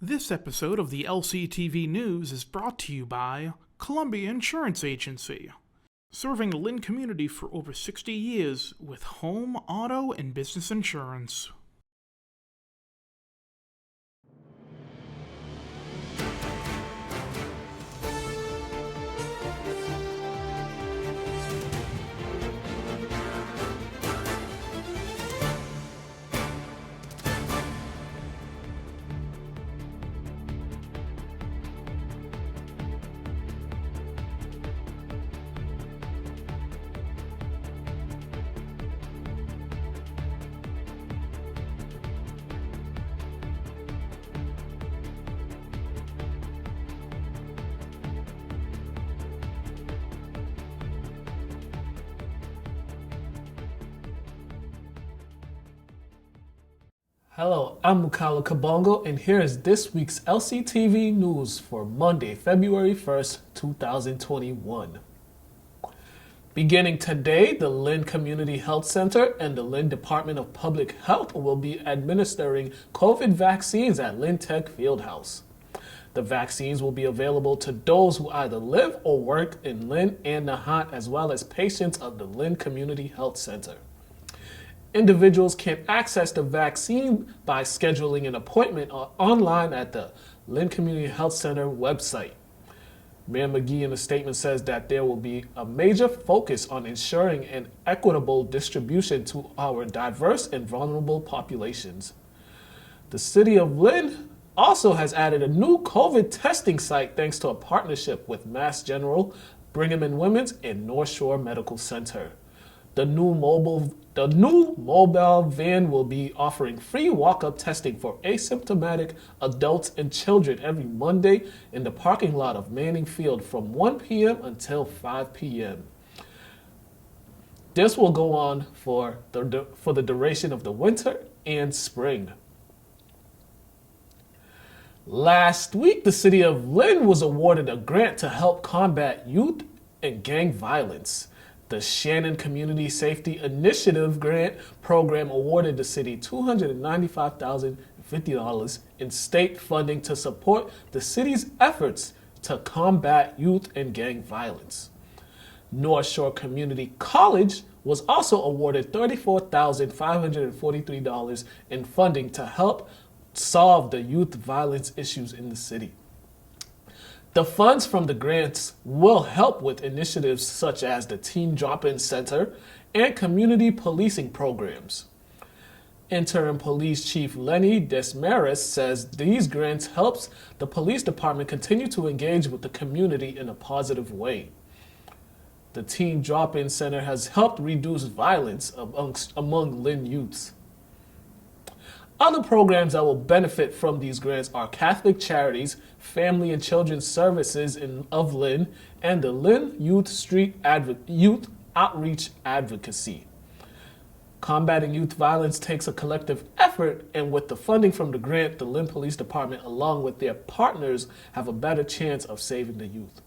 This episode of the LCTV News is brought to you by Columbia Insurance Agency, serving the Lynn community for over 60 years with home, auto, and business insurance. Hello, I'm Mukala Kabongo, and here is this week's LCTV news for Monday, February 1st, 2021. Beginning today, the Lynn Community Health Center and the Lynn Department of Public Health will be administering COVID vaccines at Lynn Tech Fieldhouse. The vaccines will be available to those who either live or work in Lynn and Nahant, as well as patients of the Lynn Community Health Center. Individuals can access the vaccine by scheduling an appointment online at the Lynn Community Health Center website. Mayor McGee in a statement says that there will be a major focus on ensuring an equitable distribution to our diverse and vulnerable populations. The city of Lynn also has added a new COVID testing site thanks to a partnership with Mass General, Brigham and Women's, and North Shore Medical Center. The new mobile van will be offering free walk-up testing for asymptomatic adults and children every Monday in the parking lot of Manning Field from 1 p.m. until 5 p.m. This will go on for the duration of the winter and spring. Last week, the city of Lynn was awarded a grant to help combat youth and gang violence. The Shannon Community Safety Initiative grant program awarded the city $295,050 in state funding to support the city's efforts to combat youth and gang violence. North Shore Community College was also awarded $34,543 in funding to help solve the youth violence issues in the city. The funds from the grants will help with initiatives such as the Teen Drop-In Center and community policing programs. Interim Police Chief Lenny Desmarais says these grants helps the police department continue to engage with the community in a positive way. The Teen Drop-In Center has helped reduce violence among Lynn youths. Other programs that will benefit from these grants are Catholic Charities, Family and Children's Services of Lynn, and the Lynn Youth Outreach Advocacy. Combating youth violence takes a collective effort, and with the funding from the grant, the Lynn Police Department, along with their partners, have a better chance of saving the youth.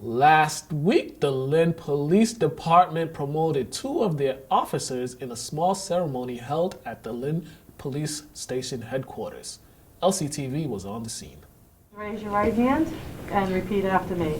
Last week, the Lynn Police Department promoted 2 of their officers in a small ceremony held at the Lynn Police Station headquarters. LCTV was on the scene. Raise your right hand and repeat after me.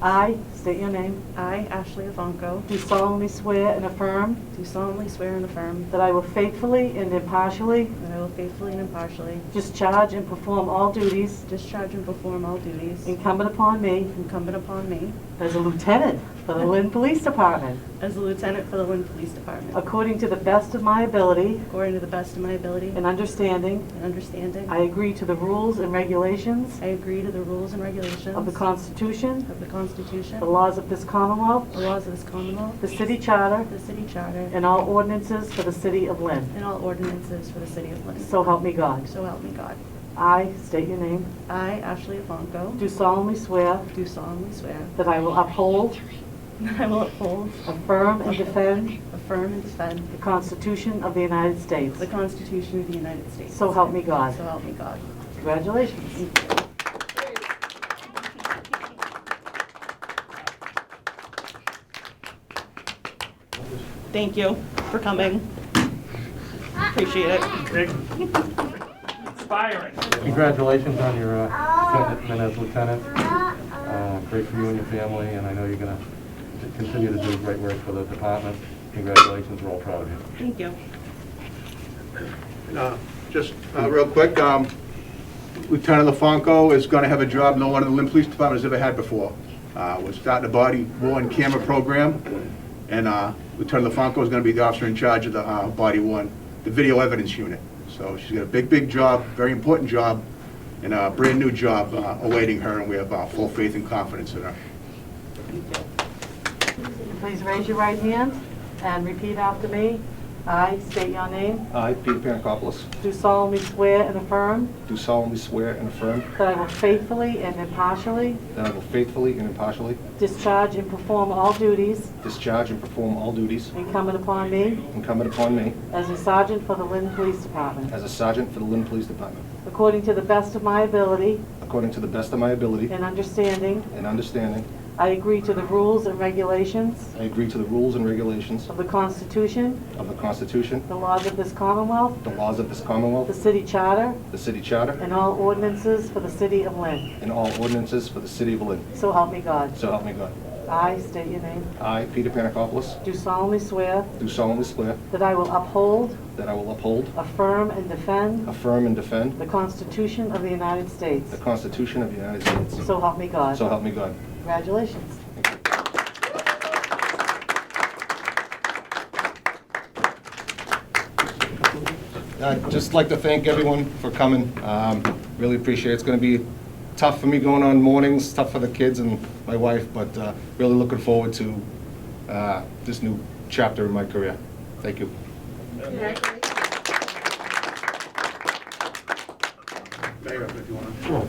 I state your name. I, Ashley Avonco, Do solemnly swear and affirm do solemnly swear and affirm that I will faithfully and impartially that I will faithfully and impartially discharge and perform all duties discharge and perform all duties incumbent upon me incumbent upon me as a lieutenant for the Lynn Police Department, as a lieutenant for the Lynn Police Department, according to the best of my ability according to the best of my ability and understanding. and understanding. I agree to the rules and regulations I agree to the rules and regulations of the Constitution, of the Constitution, the laws of this Commonwealth, the laws of this Commonwealth, the City Charter, the City Charter, and all ordinances for the City of Lynn. and all ordinances for the City of Lynn. So help me God. So help me God. I state your name. I, Ashley Avonco, Do solemnly swear do solemnly swear that I will uphold, that I will uphold, affirm, and defend affirm, and defend the Constitution of the United States. the Constitution of the United States. So help me God. So help me God. Congratulations. Thank you for coming. Appreciate it. inspiring. Congratulations on your appointment as lieutenant. Great for you and your family, and I know you're going to continue to do great work for the department. Congratulations, we're all proud of you. Thank you. Just real quick, Lieutenant LaFranco is going to have a job no one in the Lynn Police Department has ever had before. We're starting a body worn camera program, and Lieutenant LaFranco is going to be the officer in charge of the body worn, the video evidence unit. So she's got a big job, very important job, and a brand new job awaiting her, and we have full faith and confidence in her. Please raise your right hand and repeat after me. I state your name. I, Peter Panakopoulos, Do solemnly swear and affirm do solemnly swear and affirm that I will faithfully and impartially that I will faithfully and impartially discharge and perform all duties discharge and perform all duties incumbent upon me incumbent upon me as a sergeant for the Lynn Police Department, as a sergeant for the Lynn Police Department, according to the best of my ability according to the best of my ability and understanding. and understanding. I agree to the rules and regulations I agree to the rules and regulations of the Constitution, of the Constitution, the laws of this Commonwealth, the laws of this the Commonwealth, city charter, the city charter, and all ordinances for the city of Lynn. and all ordinances for the city of Lynn. So help me God. So help me God. I state your name. I, Peter Panakopoulos, Do solemnly swear do solemnly swear that I will uphold, that I will uphold, affirm, and defend affirm, and defend the Constitution of the United States. the Constitution of the United States. So help me God. So help me God. Congratulations. I'd just like to thank everyone for coming. Really appreciate it. It's going to be tough for me going on mornings, tough for the kids and my wife, but really looking forward to this new chapter in my career. Thank you. Mayor, if you want to. Sure.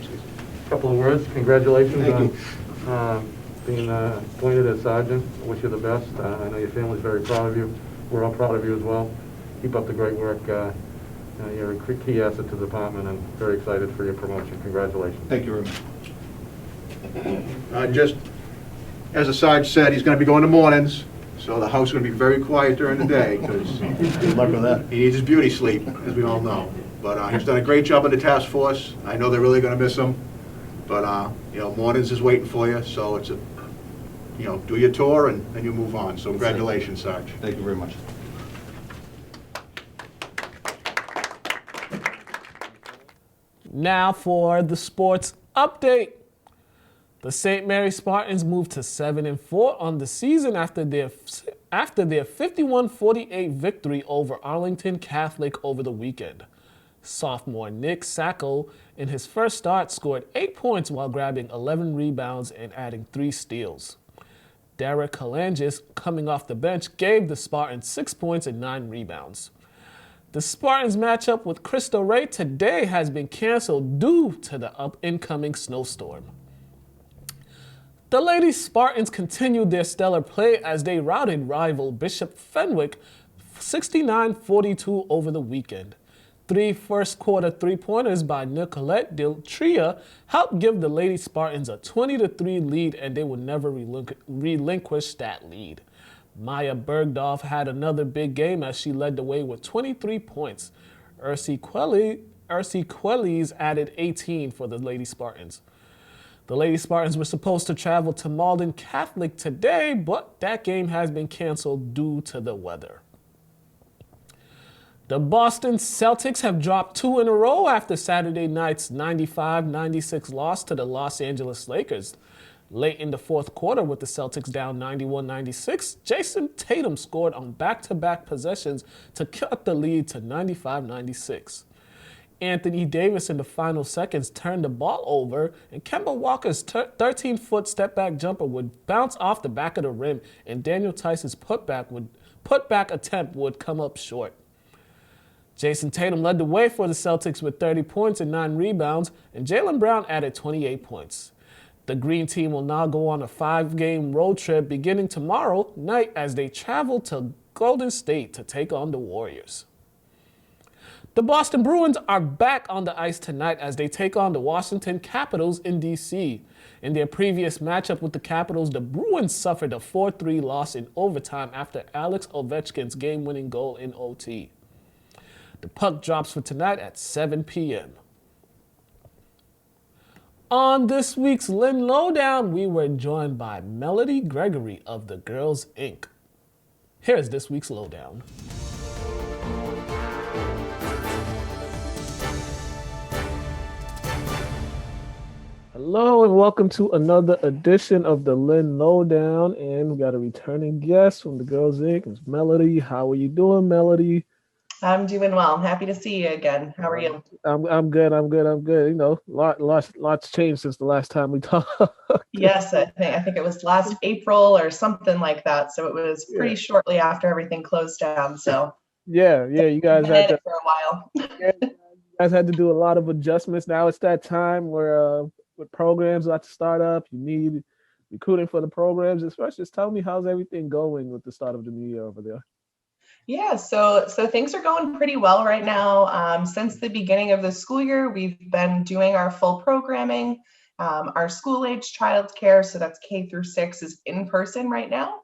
A couple of words. Congratulations Thank on being appointed as sergeant. I wish you the best. I know your family's very proud of you. We're all proud of you as well. Keep up the great work. You're a key asset to the department, and very excited for your promotion. Congratulations. Thank you very much. Just as the Sarge said, he's going to be going to mornings, so the house is going to be very quiet during the day because Good luck with that. he needs his beauty sleep, as we all know. But he's done a great job on the task force. I know they're really going to miss him, but mornings is waiting for you. So it's do your tour and then you move on. So congratulations, Sarge. Thank you very much. Now for the sports update. The St. Mary Spartans moved to 7-4 on the season after their 51-48 victory over Arlington Catholic over the weekend. Sophomore Nick Sacco, in his first start, scored 8 points while grabbing 11 rebounds and adding 3 steals. Derek Kalangis, coming off the bench, gave the Spartans 6 points and 9 rebounds. The Spartans matchup with Cristo Rey today has been canceled due to the incoming snowstorm. The Lady Spartans continued their stellar play as they routed rival Bishop Fenwick 69-42 over the weekend. 3 first-quarter three-pointers by Nicolette Deltria helped give the Lady Spartans a 20-3 lead, and they would never relinquish that lead. Maya Bergdorf had another big game as she led the way with 23 points. Ursi Quellies added 18 for the Lady Spartans. The Lady Spartans were supposed to travel to Malden Catholic today, but that game has been canceled due to the weather. The Boston Celtics have dropped 2 in a row after Saturday night's 95-96 loss to the Los Angeles Lakers. Late in the fourth quarter, with the Celtics down 91-96, Jason Tatum scored on back-to-back possessions to cut the lead to 95-96. Anthony Davis in the final seconds turned the ball over, and Kemba Walker's 13-foot step-back jumper would bounce off the back of the rim, and Daniel Tice's putback attempt would come up short. Jason Tatum led the way for the Celtics with 30 points and 9 rebounds, and Jaylen Brown added 28 points. The Green Team will now go on a 5-game road trip beginning tomorrow night as they travel to Golden State to take on the Warriors. The Boston Bruins are back on the ice tonight as they take on the Washington Capitals in D.C. In their previous matchup with the Capitals, the Bruins suffered a 4-3 loss in overtime after Alex Ovechkin's game-winning goal in OT. The puck drops for tonight at 7 p.m. On this week's Lynn Lowdown, we were joined by Melody Gregory of the Girls Inc. Here's this week's Lowdown. Hello and welcome to another edition of the Lynn Lowdown, and we got a returning guest from the Girls Inc. It's Melody. How are you doing, Melody? I'm doing well. I'm happy to see you again. How are you? I'm good. You know, lots changed since the last time we talked. Yes, I think it was last April or something like that. So it was pretty shortly after everything closed down. So yeah, you guys had to, for a while. you guys had to do a lot of adjustments. Now it's that time where with programs about to start up, you need recruiting for the programs. Just tell me, how's everything going with the start of the new year over there? Yeah, so things are going pretty well right now. Since the beginning of the school year, we've been doing our full programming. Our school-age childcare, so that's K through 6, is in person right now.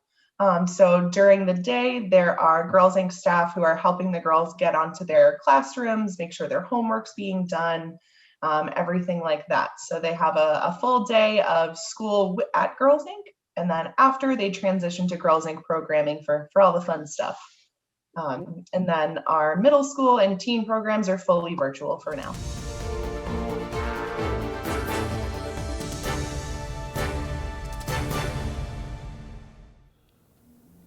So during the day, there are Girls Inc. staff who are helping the girls get onto their classrooms, make sure their homework's being done, everything like that. So they have a full day of school at Girls Inc. And then after, they transition to Girls Inc. programming for all the fun stuff. And then our middle school and teen programs are fully virtual for now.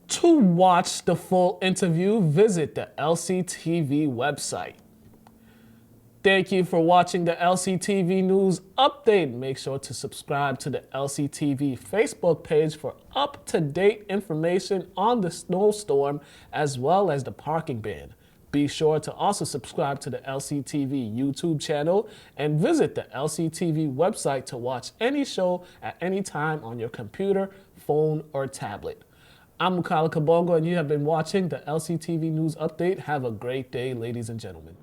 To watch the full interview, visit the LCTV website. Thank you for watching the LCTV News Update. Make sure to subscribe to the LCTV Facebook page for up-to-date information on the snowstorm as well as the parking ban. Be sure to also subscribe to the LCTV YouTube channel and visit the LCTV website to watch any show at any time on your computer, phone, or tablet. I'm Mukala Kabongo, and you have been watching the LCTV News Update. Have a great day, ladies and gentlemen.